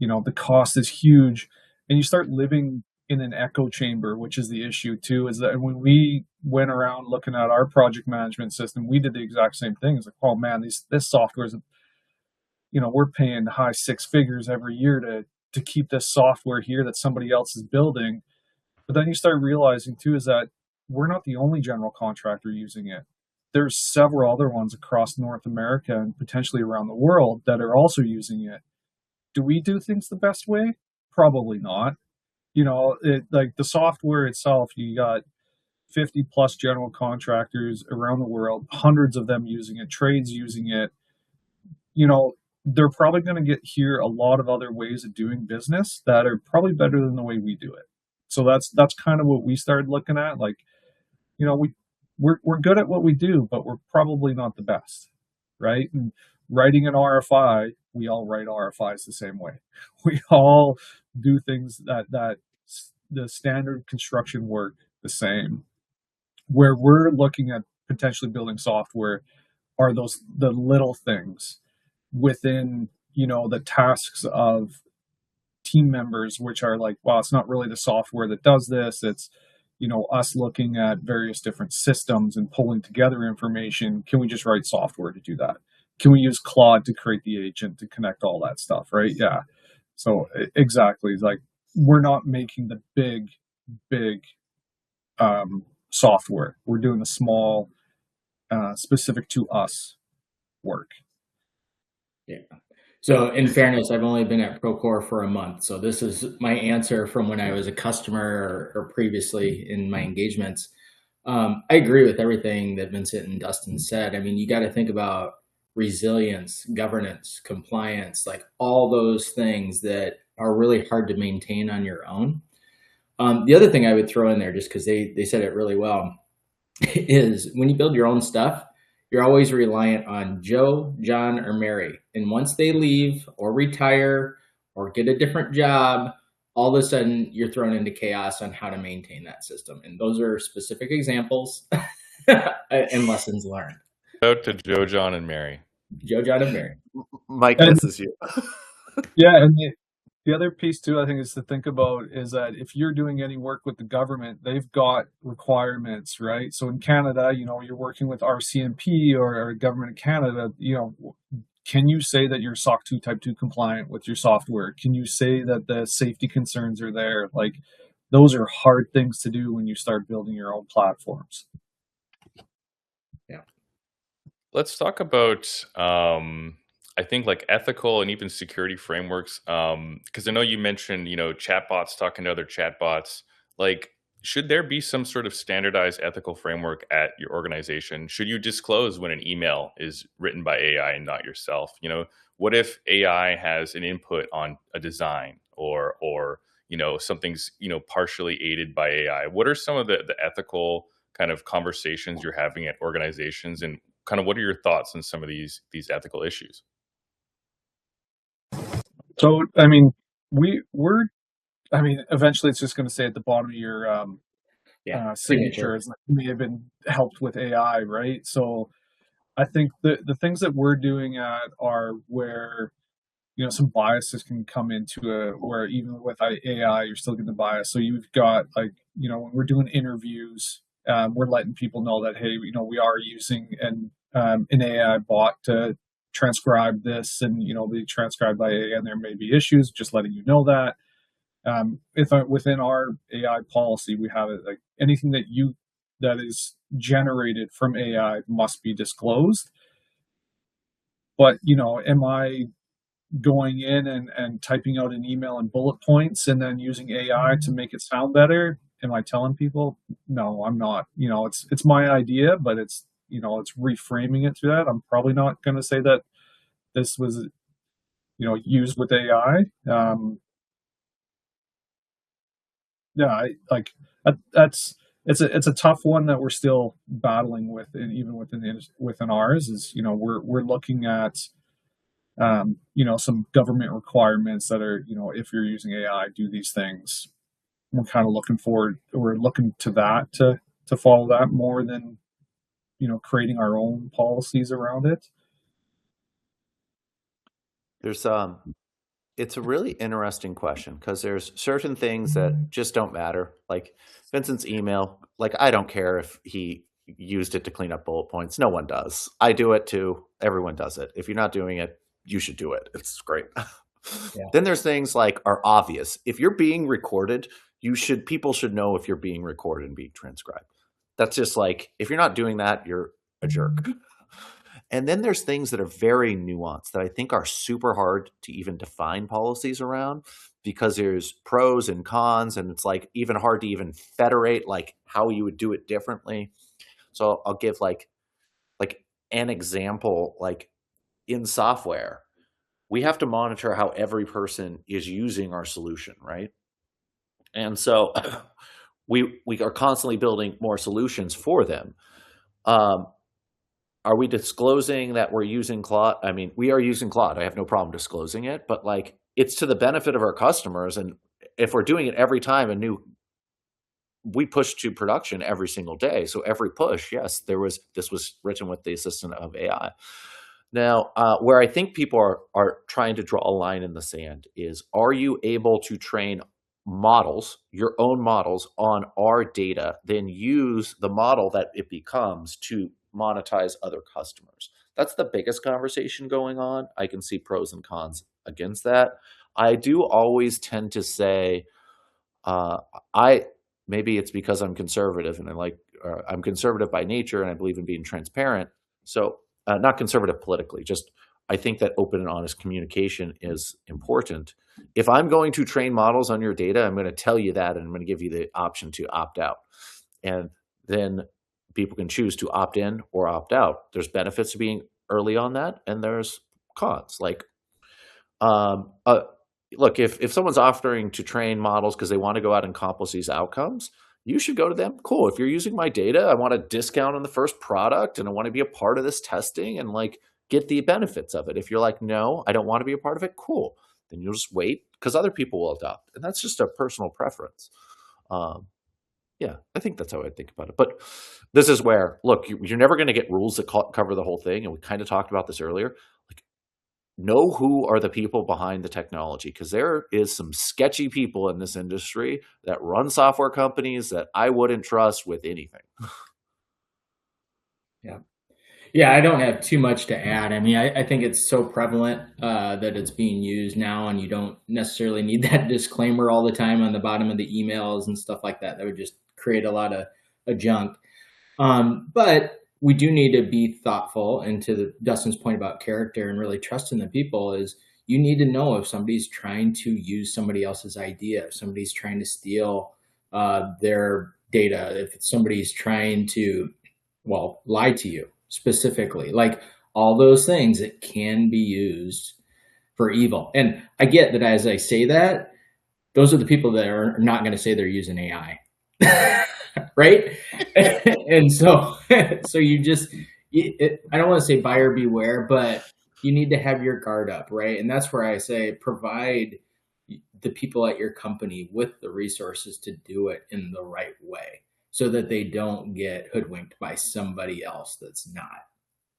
the cost is huge, and you start living in an echo chamber, which is the issue too, is that when we went around looking at our project management system, we did the exact same thing. It's like, oh man, this software is, we're paying high six figures every year to keep this software here that somebody else is building. But then you start realizing too is that we're not the only general contractor using it. There's several other ones across North America and potentially around the world that are also using it. Do we do things the best way? Probably not. Like the software itself, you got 50 plus general contractors around the world, hundreds of them using it, trades using it. They're probably going to hear a lot of other ways of doing business that are probably better than the way we do it. So that's kind of what we started looking at. Like, we're good at what we do, but we're probably not the best, right? And writing an RFI, we all write RFIs the same way. We all do things that the standard construction work the same. Where we're looking at potentially building software are the little things within, the tasks of team members, which are like, well, it's not really the software that does this. It's, us looking at various different systems and pulling together information. Can we just write software to do that? Can we use Claude to create the agent to connect all that stuff, right? Yeah. So exactly, it's like we're not making the big software. We're doing the small, specific to us work.
Yeah. So in fairness, I've only been at Procore for a month. So this is my answer from when I was a customer or previously in my engagements. I agree with everything that Vincent and Dustin said. I mean, you got to think about resilience, governance, compliance, like all those things that are really hard to maintain on your own. The other thing I would throw in there, just because they said it really well, is when you build your own stuff, you're always reliant on Joe, John, or Mary. And once they leave or retire or get a different job, all of a sudden you're thrown into chaos on how to maintain that system. And those are specific examples and lessons learned.
Out to Joe, John, and Mary.
Joe, John, and Mary.
Mike, this is you.
Yeah, and the other piece too, I think, is to think about is that if you're doing any work with the government, they've got requirements, right? So in Canada, you're working with RCMP or Government of Canada, can you say that you're SOC 2 Type 2 compliant with your software? Can you say that the safety concerns are there? Like, those are hard things to do when you start building your own platforms.
Yeah.
Let's talk about I think like ethical and even security frameworks. Because I know you mentioned, chatbots talking to other chatbots. Like, should there be some sort of standardized ethical framework at your organization? Should you disclose when an email is written by AI and not yourself? What if AI has an input on a design or something's, partially aided by AI? What are some of the ethical kind of conversations you're having at organizations, and kind of what are your thoughts on some of these ethical issues?
So, I mean, eventually it's just going to say at the bottom of your signatures, like, may have been helped with AI, right? So I think the things that we're doing are where, some biases can come into it, where even with AI, you're still getting the bias. So you've got, like, when we're doing interviews, we're letting people know that, hey, we are using an AI bot to transcribe this, and be transcribed by AI, and there may be issues. Just letting you know that. If within our AI policy, we have it like anything that is generated from AI must be disclosed. but am I going in and typing out an email in bullet points and then using AI to make it sound better? Am I telling people? No, I'm not. It's my idea, but it's reframing it to that. I'm probably not going to say that this was used with AI. Yeah, that's it's a tough one that we're still battling with, and even within ours is we're looking at some government requirements that are if you're using AI, do these things. We're kind of we're looking to that to follow that more than creating our own policies around it.
There's it's a really interesting question because there's certain things that just don't matter. Like Vincent's email, like I don't care if he used it to clean up bullet points. No one does. I do it too. Everyone does it. If you're not doing it, you should do it. It's great.
Yeah.
Then there's things like are obvious. If you're being recorded, people should know if you're being recorded and being transcribed. That's just like if you're not doing that, you're a jerk. And then there's things that are very nuanced that I think are super hard to even define policies around because there's pros and cons, and it's like even hard to even federate like how you would do it differently. So I'll give like an example. Like in software, we have to monitor how every person is using our solution, right? And so we are constantly building more solutions for them. Are we disclosing that we're using Claude? I mean, we are using Claude. I have no problem disclosing it, but like it's to the benefit of our customers. And if we're doing it every time we push to production every single day. So every push, yes, this was written with the assistance of AI. Now, where I think people are trying to draw a line in the sand is, are you able to train models, your own models on our data, then use the model that it becomes to monetize other customers? That's the biggest conversation going on. I can see pros and cons against that. I do always tend to say, maybe it's because I'm conservative and I'm conservative by nature and I believe in being transparent. So not conservative politically, just I think that open and honest communication is important. If I'm going to train models on your data, I'm going to tell you that, and I'm going to give you the option to opt out. And then people can choose to opt in or opt out. There's benefits to being early on that, and there's cons. Like, look, if someone's offering to train models because they want to go out and accomplish these outcomes, you should go to them. Cool. If you're using my data, I want a discount on the first product, and I want to be a part of this testing and like get the benefits of it. If you're like, no, I don't want to be a part of it, cool. Then you'll just wait because other people will adopt. And that's just a personal preference. Yeah, I think that's how I think about it. But this is where, look, you're never going to get rules that cover the whole thing. And we kind of talked about this earlier. Like, know who are the people behind the technology, because there is some sketchy people in this industry that run software companies that I wouldn't trust with anything.
Yeah. Yeah, I don't have too much to add. I mean, I think it's so prevalent that it's being used now, and you don't necessarily need that disclaimer all the time on the bottom of the emails and stuff like that. That would just create a lot of junk. But we do need to be thoughtful, and to Dustin's point about character and really trusting the people is you need to know if somebody's trying to use somebody else's idea, if somebody's trying to steal their data, if somebody's trying to, well, lie to you specifically, like all those things that can be used for evil. And I get that as I say that, those are the people that are not going to say they're using AI. Right? And so you just, I don't want to say buyer beware, but you need to have your guard up, right? And that's where I say provide the people at your company with the resources to do it in the right way so that they don't get hoodwinked by somebody else that's not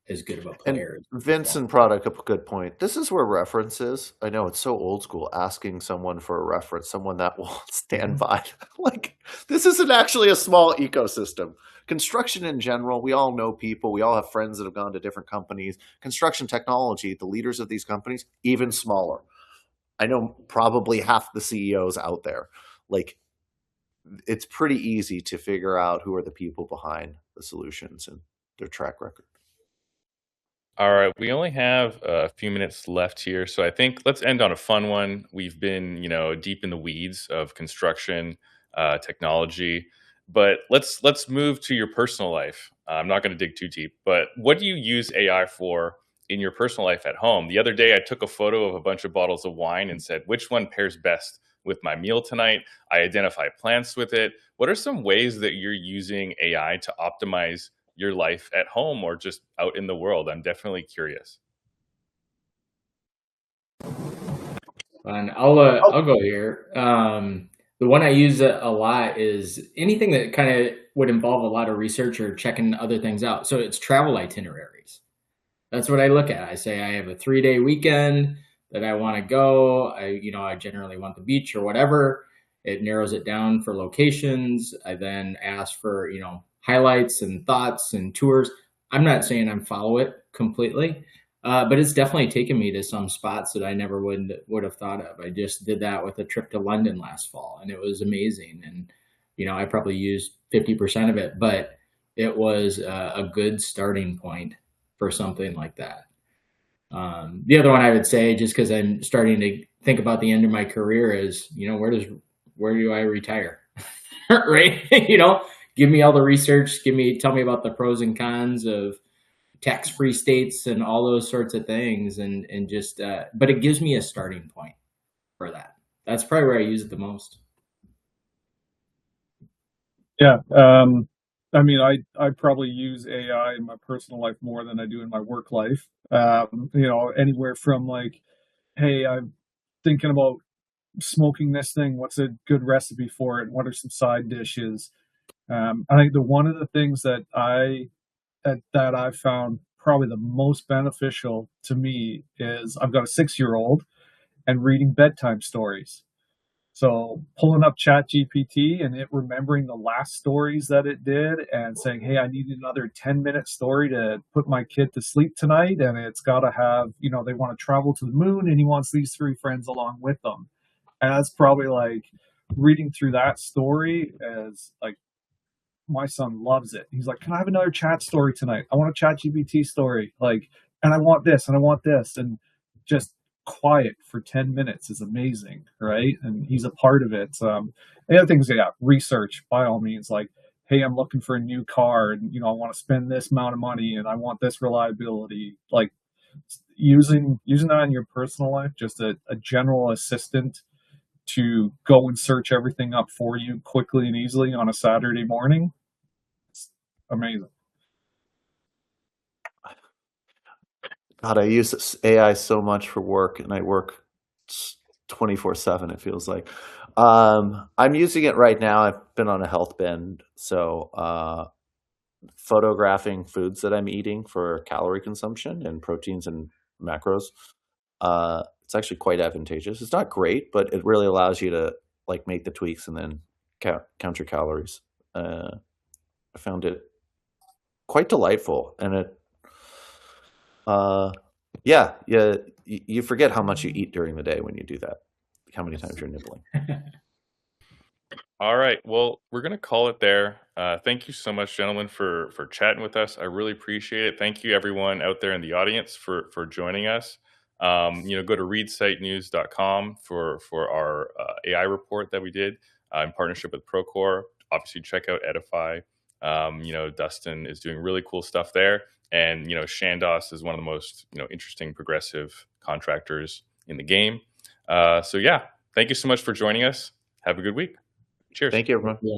as good of a player.
And Vincent brought up a good point. This is where reference is. I know it's so old school, asking someone for a reference, someone that will stand by. Like, this isn't actually a small ecosystem. Construction in general, we all know people. We all have friends that have gone to different companies. Construction technology, the leaders of these companies, even smaller. I know probably half the CEOs out there. Like, it's pretty easy to figure out who are the people behind the solutions and their track record.
All right, we only have a few minutes left here, so I think let's end on a fun one. We've been, deep in the weeds of construction, technology, but let's move to your personal life. I'm not going to dig too deep, but what do you use AI for in your personal life at home? The other day, I took a photo of a bunch of bottles of wine and said, which one pairs best with my meal tonight? I identify plants with it. What are some ways that you're using AI to optimize your life at home or just out in the world? I'm definitely curious.
And I'll go here. The one I use a lot is anything that kind of would involve a lot of research or checking other things out. So it's travel itineraries. That's what I look at. I say I have a 3-day weekend that I want to go. I generally want the beach or whatever. It narrows it down for locations. I then ask for, highlights and thoughts and tours. I'm not saying I'm follow it completely, but it's definitely taken me to some spots that I never would have thought of. I just did that with a trip to London last fall, and it was amazing. And I probably used 50% of it, but it was a good starting point for something like that. The other one I would say, just because I'm starting to think about the end of my career, is where do I retire? Right? Give me all the research. Tell me about the pros and cons of tax-free states and all those sorts of things, and just but it gives me a starting point for that. That's probably where I use it the most.
Yeah. I mean, I probably use AI in my personal life more than I do in my work life. Anywhere from like, hey, I'm thinking about smoking this thing. What's a good recipe for it? What are some side dishes? I think one of the things that I found probably the most beneficial to me is I've got a 6-year-old and reading bedtime stories. So pulling up ChatGPT and it remembering the last stories that it did and saying, hey, I need another 10-minute story to put my kid to sleep tonight. And it's got to have, they want to travel to the moon and he wants these 3 friends along with them. And that's probably like reading through that story as like, my son loves it. He's like, can I have another chat story tonight? I want a ChatGPT story. Like, and I want this and I want this. And just quiet for 10 minutes is amazing, right? And he's a part of it. The other things, yeah, research by all means. Like, hey, I'm looking for a new car, and I want to spend this amount of money, and I want this reliability. Like, using that in your personal life, just a general assistant to go and search everything up for you quickly and easily on a Saturday morning. It's amazing.
God, I use AI so much for work, and I work 24/7. It feels like. I'm using it right now. I've been on a health bend, so photographing foods that I'm eating for calorie consumption and proteins and macros. It's actually quite advantageous. It's not great, but it really allows you to like make the tweaks and then count your calories. I found it quite delightful, and it you forget how much you eat during the day when you do that, how many times you're nibbling.
All right, well, we're gonna call it there. Thank you so much, gentlemen, for chatting with us. I really appreciate it. Thank you, everyone out there in the audience, for joining us. Go to readsitenews.com for our AI report that we did in partnership with Procore. Obviously, check out Edify. Dustin is doing really cool stuff there, and Shandos is one of the most interesting progressive contractors in the game. So yeah, thank you so much for joining us. Have a good week. Cheers.
Thank you, everyone.
Yeah.